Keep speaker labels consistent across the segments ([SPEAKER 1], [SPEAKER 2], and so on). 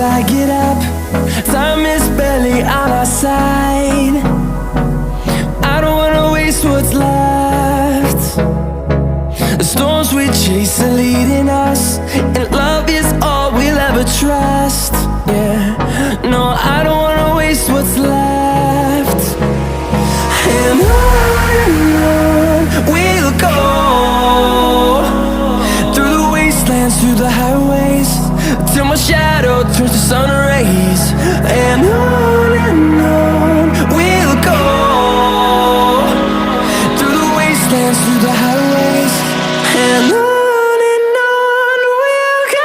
[SPEAKER 1] I get up, time is barely on our side. I don't wanna waste what's left. The storms we chase are leading us, and love is all we'll ever trust. Yeah, no, I don't wanna waste what's left. And on we'll go, through the wastelands, through the highways, till my shadow turns to sun rays. And on we'll go, through the wastelands, through the highways, and on we'll go.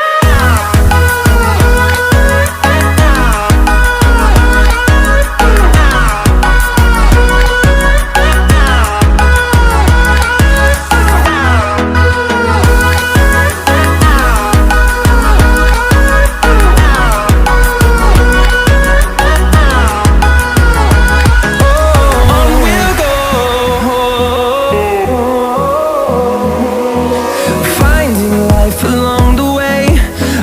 [SPEAKER 1] Along the way,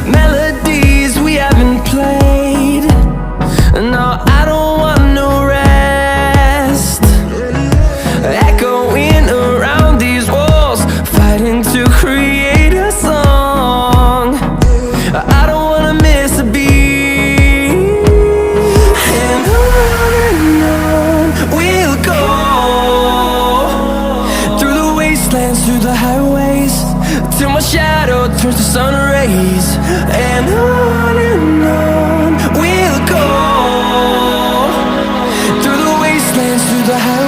[SPEAKER 1] melodies we haven't played. No, I don't want no rest. Echoing around these walls, fighting to create a song. I don't wanna miss a beat. And on we'll go, through the wastelands, through the highways, till my shadow turns to sun rays. And on we'll go, through the wastelands, through the highways.